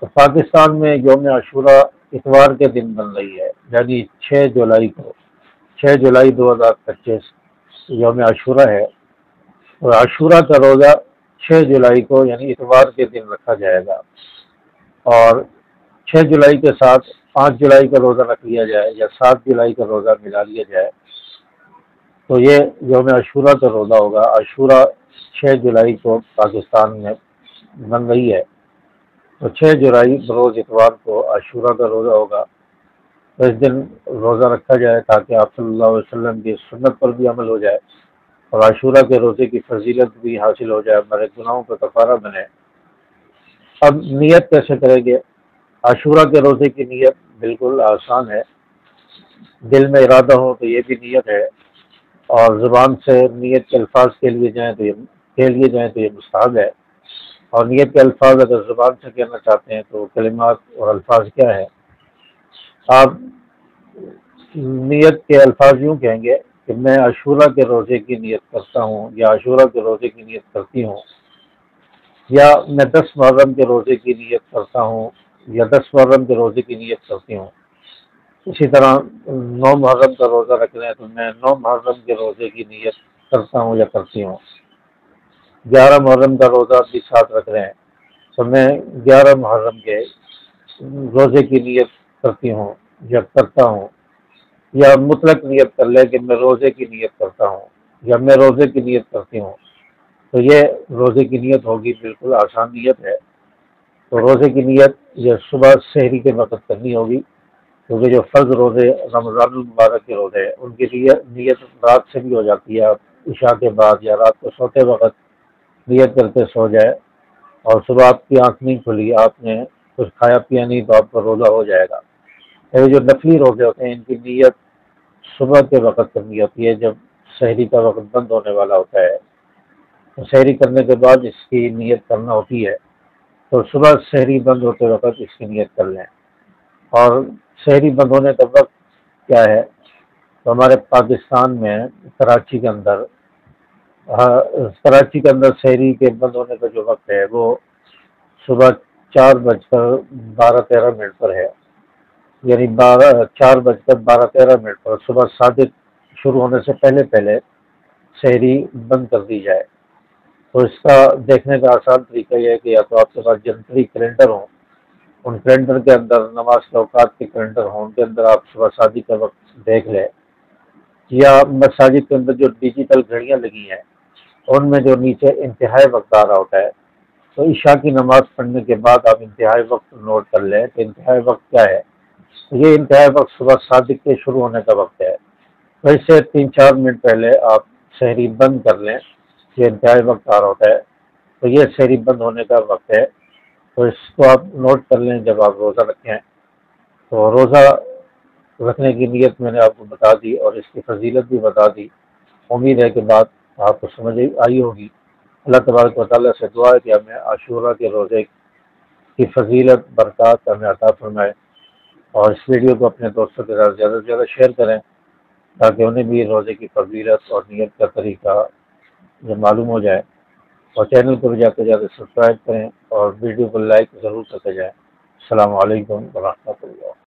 تو پاکستان میں یوم عاشورہ اتوار کے دن بن رہی ہے، یعنی 6 جولائی کو، 6 جولائی 2025 یوم عاشورہ ہے۔ اور عاشورہ کا روزہ 6 جولائی کو یعنی اتوار کے دن رکھا جائے گا، اور 6 جولائی کے ساتھ 5 جولائی کا روزہ رکھ لیا جائے یا 7 جولائی کا روزہ ملا لیا جائے تو یہ یوم عاشورہ کا روزہ ہوگا۔ عاشورہ 6 جولائی کو پاکستان میں بن رہی ہے، تو 6 جولائی بروز اتوار کو عاشورہ کا روزہ ہوگا۔ تو اس دن روزہ رکھا جائے تاکہ آپ صلی اللہ علیہ وسلم کی سنت پر بھی عمل ہو جائے اور عاشورہ کے روزے کی فضیلت بھی حاصل ہو جائے، ہمارے گناہوں کا کفارہ بنے۔ اب نیت کیسے کریں گے؟ عاشورہ کے روزے کی نیت بالکل آسان ہے، دل میں ارادہ ہو تو یہ بھی نیت ہے، اور زبان سے نیت کے الفاظ کہہ لیے جائیں تو یہ مستحب ہے۔ اور نیت کے الفاظ اگر زبان سے کہنا چاہتے ہیں تو کلمات اور الفاظ کیا ہے؟ آپ نیت کے الفاظ یوں کہیں گے کہ میں عاشورہ کے روزے کی نیت کرتا ہوں، یا عاشورہ کے روزے کی نیت کرتی ہوں، یا میں 10 محرم کے روزے کی نیت کرتا ہوں، یا 10 محرم کے روزے کی نیت کرتی ہوں۔ اسی طرح 9 محرم کا روزہ رکھ رہے ہیں تو میں 9 محرم کے روزے کی نیت کرتا ہوں یا کرتی ہوں۔ 11 محرم کا روزہ بھی ساتھ رکھ رہے ہیں تو میں 11 محرم کے روزے کی نیت کرتی ہوں یا کرتا ہوں، یا مطلق نیت کر لے کہ میں روزے کی نیت کرتا ہوں یا میں روزے کی نیت کرتی ہوں، تو یہ روزے کی نیت ہوگی، بالکل آسان نیت ہے۔ تو روزے کی نیت یہ صبح سحری کے وقت کرنی ہوگی، کیونکہ جو فرض روزے رمضان المبارک کے روزے ہیں ان کی نیت رات سے بھی ہو جاتی ہے، آپ عشاء کے بعد یا رات کو سوتے وقت نیت کر کے سو جائے، اور صبح آپ کی آنکھ نہیں کھلی، آپ نے کچھ کھایا پیا نہیں تو آپ کا روزہ ہو جائے گا۔ یہ جو نفلی روزے ہوتے ہیں ان کی نیت صبح کے وقت کرنی ہوتی ہے، جب سحری کا وقت بند ہونے والا ہوتا ہے، تو سحری کرنے کے بعد اس کی نیت کرنا ہوتی ہے، تو صبح سحری بند ہوتے وقت اس کی نیت کر لیں۔ اور سحری بند ہونے کا وقت کیا ہے؟ تو ہمارے پاکستان میں کراچی کے اندر سحری کے بند ہونے کا جو وقت ہے وہ صبح 4:12 پر ہے، یعنی 4:12 پر صبح صادق شروع ہونے سے پہلے پہلے سحری بند کر دی جائے۔ تو اس کا دیکھنے کا آسان طریقہ یہ ہے کہ یا تو آپ کے پاس جنتری کیلنڈر ہوں، ان کیلنڈر کے اندر نماز کے اوقات کے کیلنڈر ہوں، ان کے اندر آپ صبح شادی کا وقت دیکھ لیں، یا مساجد کے اندر جو ڈیجیٹل گھڑیاں لگی ہیں ان میں جو نیچے انتہائی وقت آ رہا ہوتا ہے، تو عشاء کی نماز پڑھنے کے بعد آپ انتہائی وقت نوٹ کر لیں کہ انتہائی وقت کیا ہے۔ یہ انتہائی وقت صبح صادق کے شروع ہونے کا وقت ہے، تو اس سے 3-4 منٹ پہلے آپ سحری بند کر لیں، یہ انتہائی وقت آ رہا ہوتا ہے، تو یہ سحری بند ہونے کا وقت ہے، تو اس کو آپ نوٹ کر لیں جب آپ روزہ رکھیں۔ تو روزہ رکھنے کی نیت میں نے آپ کو بتا دی اور اس کی فضیلت بھی بتا دی، امید ہے کہ بات آپ کو سمجھ آئی ہوگی۔ اللہ تبارک و تعالیٰ سے دعا ہے کہ ہمیں عاشورہ کے روزے کی فضیلت برکات ہمیں عطا فرمائے، اور اس ویڈیو کو اپنے دوستوں کے ساتھ زیادہ سے زیادہ شیئر کریں تاکہ انہیں بھی روزے کی فضیلت اور نیت کا طریقہ جو معلوم ہو جائے، اور چینل کو بھی زیادہ سے زیادہ سبسکرائب کریں اور ویڈیو کو لائک ضرور کرتے جائیں۔ السلام علیکم ورحمۃ اللہ۔